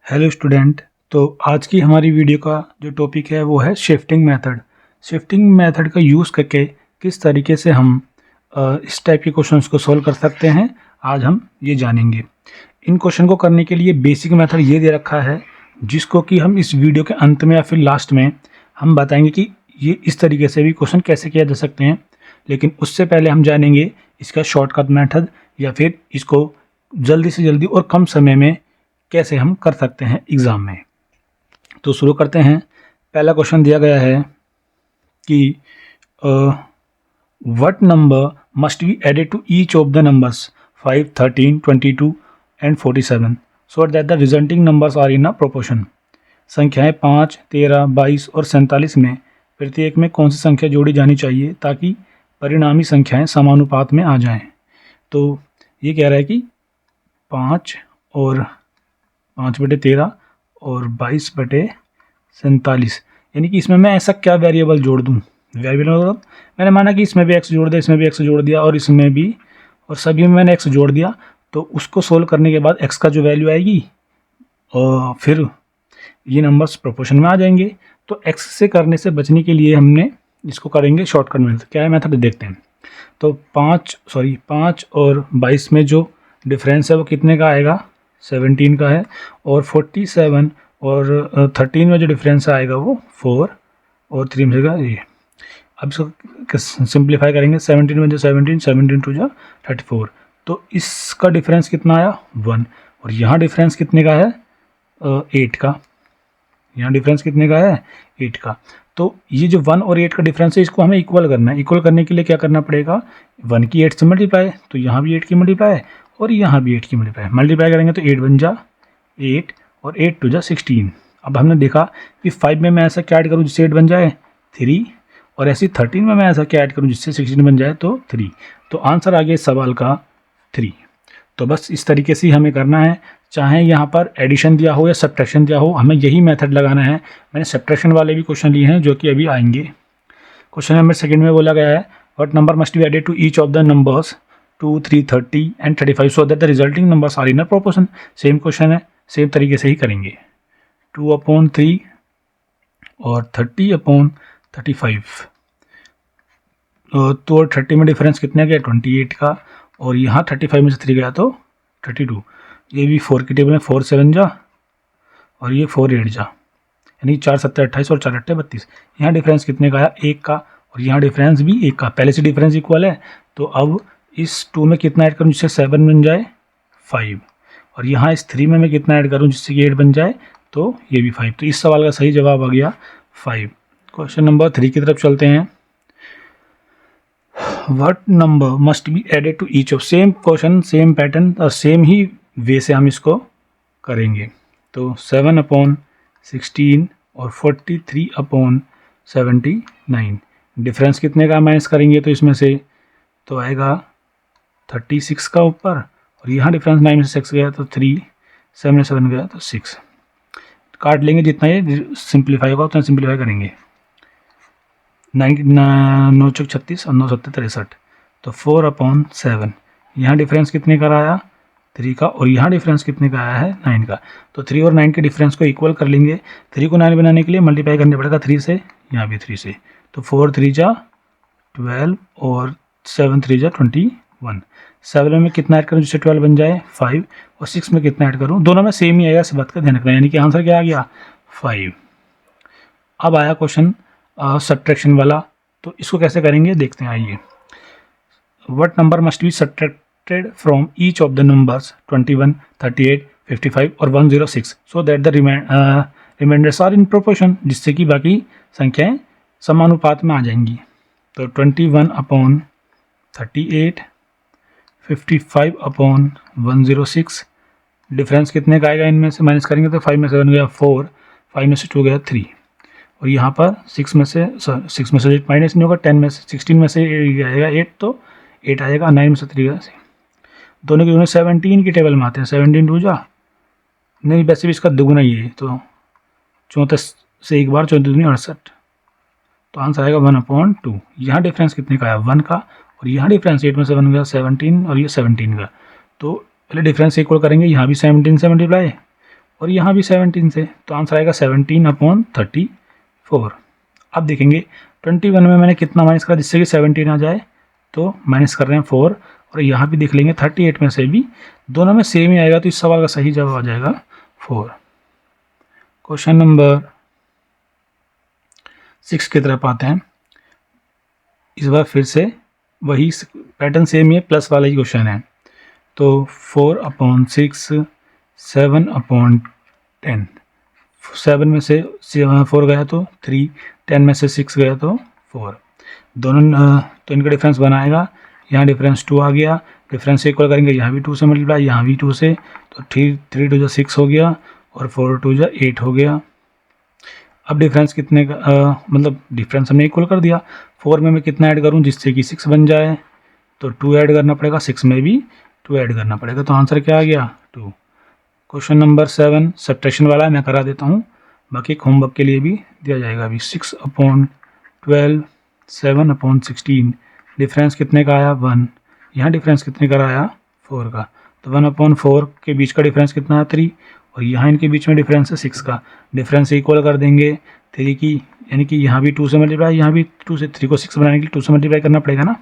Hello student. तो आज की हमारी वीडियो का जो टॉपिक है वो है शिफ्टिंग मेथड। शिफ्टिंग मेथड का यूज़ करके किस तरीके से हम इस टाइप के क्वेश्चंस को सॉल्व कर सकते हैं, आज हम ये जानेंगे। इन क्वेश्चन को करने के लिए बेसिक मेथड ये दे रखा है, जिसको कि हम इस वीडियो के अंत में या फिर लास्ट में हम बताएंगे कि ये इस तरीके से भी क्वेश्चन कैसे किया जा सकते हैं। लेकिन उससे पहले हम जानेंगे इसका शॉर्टकट मेथड, या फिर इसको जल्दी से जल्दी और कम समय में कैसे हम कर सकते हैं एग्ज़ाम में। तो शुरू करते हैं। पहला क्वेश्चन दिया गया है कि what number must be added to each of the numbers 5, 13, 22 and 47 so that the resulting numbers are in a proportion. संख्याएं 5, 13, 22 और 47 में प्रत्येक में कौन सी संख्या जोड़ी जानी चाहिए ताकि परिणामी संख्याएं समानुपात में आ जाएं। तो ये कह रहा है कि 5/13 और 22/47, यानी कि इसमें मैं ऐसा क्या वेरिएबल जोड़ दूं। वेरिएबल मतलब मैंने माना कि इसमें भी x जोड़ दिया, इसमें भी x जोड़ दिया और इसमें भी, और सभी में मैंने x जोड़ दिया। तो उसको सोल्व करने के बाद x का जो वैल्यू आएगी और फिर ये नंबर्स प्रोपोर्शन में आ जाएंगे। तो x से करने से बचने के लिए हमने इसको करेंगे शॉर्टकट मेथड। क्या है मेथड देखते हैं। तो 5 और 22 में जो डिफरेंस है वो कितने का आएगा, 17 का है। और 47 और 13 में जो डिफरेंस आएगा वो 4 और 3 में ये। अब इसको सिंप्लीफाई करेंगे। 17 में जो 17 टू जो 34, तो इसका डिफरेंस कितना आया 1। और यहाँ डिफरेंस कितने का है 8 का। यहाँ डिफरेंस कितने का है 8 का। तो ये जो 1 और 8 का डिफरेंस है इसको हमें इक्वल करना है। इक्वल करने के लिए क्या करना पड़ेगा, 1 की 8 से मल्टीप्लाई, तो यहाँ भी 8 की मल्टीप्लाई और यहाँ भी 8 की मल्टीप्लाई करेंगे तो 8 बन जा 8 और 8 टू जा 16। अब हमने देखा कि 5 में मैं ऐसा क्या ऐड करूँ जिससे 8 बन जाए 3, और ऐसे 13 में मैं ऐसा क्या ऐड करूँ जिससे 16 बन जाए तो 3। तो आंसर आ गया इस सवाल का 3। तो बस इस तरीके से ही हमें करना है, चाहे यहाँ पर एडिशन दिया हो या सब्ट्रैक्शन दिया हो, हमें यही मेथड लगाना है। मैंने सब्ट्रैक्शन वाले भी क्वेश्चन लिए हैं जो कि अभी आएंगे। क्वेश्चन नंबर सेकंड में बोला गया है what number must be added to each of the numbers 2, 3, 30 and 35 so that the resulting numbers are in a proportion. Same question है, सेम तरीके से ही करेंगे। 2/3 और 30/35। तो 30 में डिफरेंस कितने गया 28 का, और यहाँ 35 में से 3 गया तो 32। ये भी 4 की टेबल में 4 7 जा और ये 4 8 जा, यानी 4 7 28 और 4 8 32। यहाँ डिफरेंस कितने का आया 1 का, और यहाँ डिफरेंस भी 1 का। पहले से डिफरेंस इक्वल है, तो अब इस 2 में कितना ऐड करूँ जिससे 7 बन जाए 5, और यहाँ इस 3 में मैं कितना ऐड करूँ जिससे कि 8 बन जाए तो ये भी 5। तो इस सवाल का सही जवाब आ गया 5। क्वेश्चन नंबर 3 की तरफ चलते हैं। What number must be added to each of. Same question, same pattern और सेम ही वे से हम इसको करेंगे। तो 7/16 और 43/79। डिफरेंस कितने का माइनस करेंगे तो इसमें से तो आएगा 36 का ऊपर, और यहाँ डिफरेंस 9 में से 6 गया तो 3, 7 में 7 गया तो 6। काट लेंगे, जितना ये सिंप्लीफाई होगा उतना सिंप्लीफाई करेंगे। 9 चौक 36 और 9 7 63, तो 4/7। यहाँ डिफरेंस कितने का आया 3 का, और यहाँ डिफरेंस कितने का आया है 9 का। तो 3 और 9 के डिफरेंस को इक्वल कर लेंगे। 3 को 9 बनाने के लिए मल्टीप्लाई करने पड़ेगा 3 से, यहाँ भी 3 से। तो 4 3 जा 12 और 7 3 जा 21। 7 में कितना ऐड करूँ जिससे 12 बन जाए 5, और 6 में कितना ऐड करूँ, दोनों में सेम ही आएगा, इस बात का ध्यान रखना है। यानी कि आंसर क्या आ गया 5। अब आया क्वेश्चन सब्ट्रैक्शन वाला, तो इसको कैसे करेंगे देखते हैं, आइए। What number must be subtracted from each of the numbers 21, 38, 55 और 106 so that the remainders are in proportion, जिससे कि बाकी संख्याएं समानुपात में आ जाएंगी। तो 21/38, 55/106। डिफरेंस कितने का आएगा, इनमें से माइनस करेंगे तो 5 में से 1 गया 4, 5 में से 2 गया 3, और यहाँ पर 6 में से 8 माइनस नहीं होगा, 10 में से 16 में से आएगा 8 तो 8 आएगा, 9 में से 3 गया। दोनों के दोनों 17 की टेबल में आते हैं। 17 2 जा नहीं, वैसे भी इसका दुगुना ही है, तो 34 से एक बार 34 दूनी 68, तो आंसर आएगा 1/2। यहाँ डिफरेंस कितने का आया 1 का, और यहाँ डिफरेंस 8 में से 1 गया 17 और ये 17 का। तो पहले डिफरेंस इक्वल करेंगे, यहाँ भी 17 से मल्टीप्लाई और यहाँ भी 17 से, तो आंसर आएगा 17/34। अब देखेंगे 21 में मैंने कितना माइनस करा जिससे कि 17 आ जाए, तो माइनस कर रहे हैं 4। और यहाँ भी देख लेंगे 38 में से भी दोनों में सेम ही आएगा, तो इस सवाल का सही जवाब आ जाएगा 4। क्वेश्चन नंबर 6 की तरफ आते हैं। इस बार फिर से वही पैटर्न सेम ही है, प्लस वाला ही क्वेश्चन है। तो 4/6 7/10, 7 में से 4 गया तो 3, 10 में से 6 गया तो 4, दोनों तो इनका डिफरेंस बनाएगा। यहाँ डिफरेंस 2 आ गया, डिफरेंस इक्वल करेंगे, यहाँ भी 2 से मल्टीप्लाई, यहाँ भी 2 से, तो 3 2 6 हो गया और 4 2 8 हो गया। अब डिफरेंस कितने का मतलब डिफरेंस हमने इक्वल कर दिया। 4 में मैं कितना ऐड करूँ जिससे कि 6 बन जाए, तो 2 ऐड करना पड़ेगा, 6 में भी 2 ऐड करना पड़ेगा, तो आंसर क्या आ गया 2। क्वेश्चन नंबर 7 सब्ट्रैक्शन वाला है, मैं करा देता हूँ, बाकी होमवर्क के लिए भी दिया जाएगा अभी। 6/12 7/16, डिफरेंस कितने का आया 1, यहाँ डिफरेंस कितने का आया 4 का, तो 1/4 के बीच का डिफरेंस कितना है 3, और यहाँ इनके बीच में डिफरेंस है 6 का। डिफरेंस इक्वल कर देंगे 3 की, यानी कि यहाँ भी 2 से मल्टीप्लाई, यहाँ भी 2 से, 3 को 6 बनाने के लिए 2 से मल्टीप्लाई करना पड़ेगा ना,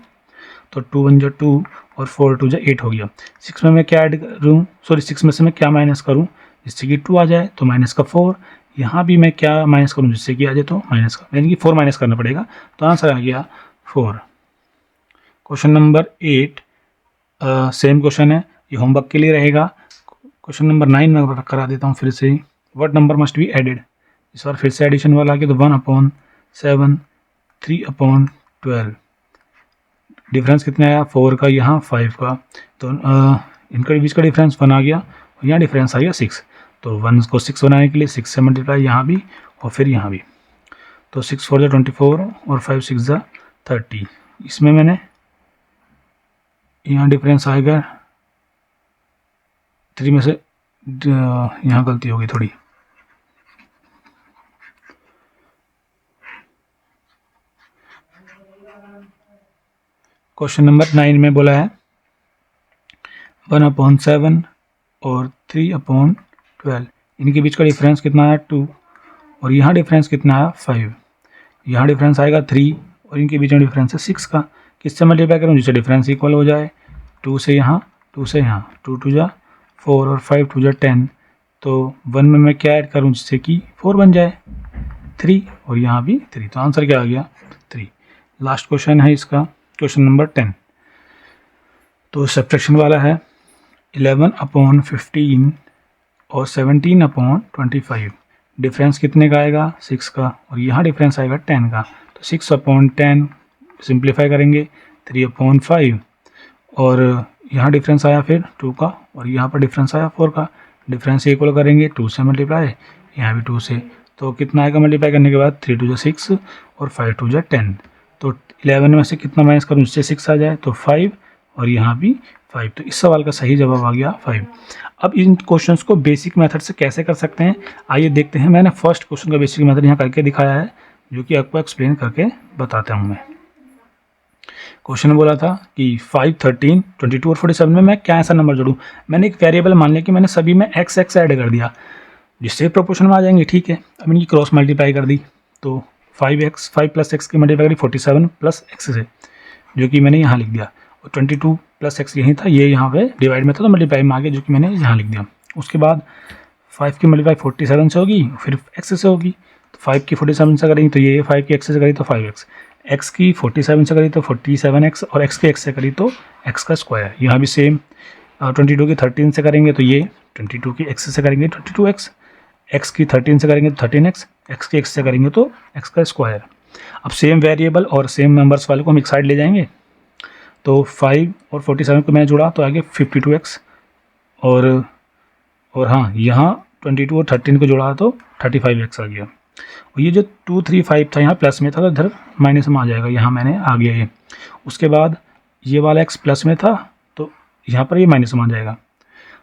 तो 2 1 जा 2 और 4 2 जा 8 हो गया। 6 में मैं क्या ऐड करूँ, सॉरी 6 में से मैं क्या माइनस करूँ जिससे कि 2 आ जाए, तो माइनस का 4। यहाँ भी मैं क्या माइनस करूँ जिससे कि आ जाए, तो माइनस का, यानी कि 4 माइनस करना पड़ेगा, तो आंसर आ गया 4। क्वेश्चन नंबर 8 सेम क्वेश्चन है, ये होमवर्क के लिए रहेगा। क्वेश्चन नंबर 9 मैं करा देता हूँ फिर से। What number must be added, इस बार फिर से एडिशन वाला आ गया, तो 1/7 3/12, डिफरेंस कितना आया 4 का, यहाँ 5 का, तो इनके बीच का डिफरेंस 1 आ गया, और यहाँ डिफरेंस आ गया 6, तो 1 को 6 बनाने के लिए 6 से मल्टीप्लाई यहाँ भी और फिर यहाँ भी, तो 6 4 जा 24 और 5 6 जा 30। इसमें मैंने यहाँ डिफरेंस आएगा 3 में से, यहाँ गलती होगी थोड़ी, क्वेश्चन नंबर 9 में बोला है 1/7 और 3/12, इनके बीच का डिफरेंस कितना आया 2, और यहाँ डिफरेंस कितना आया 5, यहाँ डिफरेंस आएगा 3 और इनके बीच में डिफरेंस है 6 का। किससे मल्टीप्लाई करूँ जिससे डिफरेंस इक्वल हो जाए, 2 से यहाँ 2 से यहाँ, 2 2 जा 4 और 5 2 जा 10, तो 1 में मैं क्या ऐड करूँ जिससे कि 4 बन जाए 3, और यहाँ भी 3, तो आंसर क्या आ गया 3। लास्ट क्वेश्चन है इसका, क्वेश्चन नंबर 10, तो सब्ट्रैक्शन वाला है। 11/15 और 17/25, डिफरेंस कितने का आएगा 6 का, और यहाँ डिफरेंस आएगा 10 का, तो 6/10 सिंप्लीफाई करेंगे 3/5, और यहाँ डिफरेंस आया फिर 2 का, और यहाँ पर डिफरेंस आया 4 का, डिफरेंस इक्वल करेंगे 2 से मल्टीप्लाई, यहाँ भी 2 से, तो कितना आएगा मल्टीप्लाई करने के बाद 3 2 जा 6 और 5 2 जा 10, तो 11 में से कितना माइनस करूँ जिससे 6 आ जाए, तो 5, और यहाँ भी 5, तो इस सवाल का सही जवाब आ गया 5। अब इन क्वेश्चंस को बेसिक मेथड से कैसे कर सकते हैं आइए देखते हैं। मैंने फर्स्ट क्वेश्चन का बेसिक मेथड यहाँ करके दिखाया है, जो कि आपको एक्सप्लेन करके बताता हूँ मैं। क्वेश्चन में बोला था कि 5 13 22 और 47 में मैं क्या ऐसा नंबर जोड़ूँ। मैंने एक वेरिएबल मान लिया कि मैंने सभी में एक्स ऐड कर दिया, जिससे प्रोपोर्शन में आ जाएंगे, ठीक है। अब इनकी क्रॉस मल्टीप्लाई कर दी, तो 5 + x की मल्टीप्लाई करी 47 + x से, जो कि मैंने यहाँ लिख दिया, और 22 + x यही था, ये यहाँ पे डिवाइड में था तो मल्टीप्लाई में आ गया, जो कि मैंने यहाँ लिख दिया। उसके बाद 5 की मल्टीप्लाई 47 से होगी, फिर x से होगी, तो 5 की 47 से करेंगे तो ये 5 की x से करी तो 5x, x की 47 से करी तो 47x, और x की x से करी तो x का स्क्वायर। यहाँ भी सेम 22 की 13 से करेंगे तो ये 22 की x से करेंगे 22x, x की 13 से करेंगे तो 13x, x की x से करेंगे तो x का स्क्वायर। अब सेम वेरिएबल और सेम नंबर्स वाले को हम एक साइड ले जाएंगे, तो 5 और 47 को मैंने जोड़ा तो आगे 52x, और हाँ यहाँ 22 और 13 को जोड़ा तो 35x आ गया। और ये जो 2 3 5 था यहाँ प्लस में था, तो इधर माइनस में आ जाएगा, यहाँ मैंने आ गया ये। उसके बाद ये वाला x प्लस में था, तो यहाँ पर ये माइनस में आ जाएगा,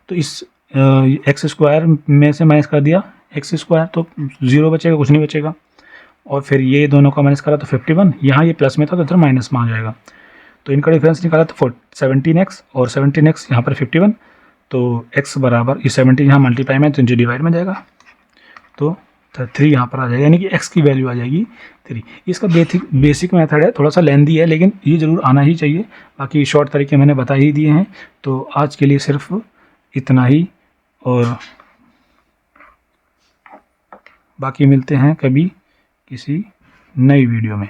तो इस एक्स स्क्वायर में से माइनस कर दिया एक्स स्क्वायर, तो 0 बचेगा, कुछ नहीं बचेगा। और फिर ये दोनों का माइनस करा तो 51, यहाँ ये प्लस में था तो इधर माइनस में आ जाएगा, तो इनका डिफरेंस निकाला तो 17x और 17x यहाँ पर 51, तो x बराबर ये 17 यहाँ मल्टीप्लाई में तो नीचे डिवाइड में जाएगा, तो 3 यहाँ पर आ जाएगा, यानी कि x की वैल्यू आ जाएगी 3। इसका बेसिक मेथड है, थोड़ा सा लेंदी है लेकिन ये ज़रूर आना ही चाहिए। बाकी शॉर्ट तरीके मैंने बता ही दिए हैं। तो आज के लिए सिर्फ इतना ही, और बाकी मिलते हैं कभी किसी नई वीडियो में।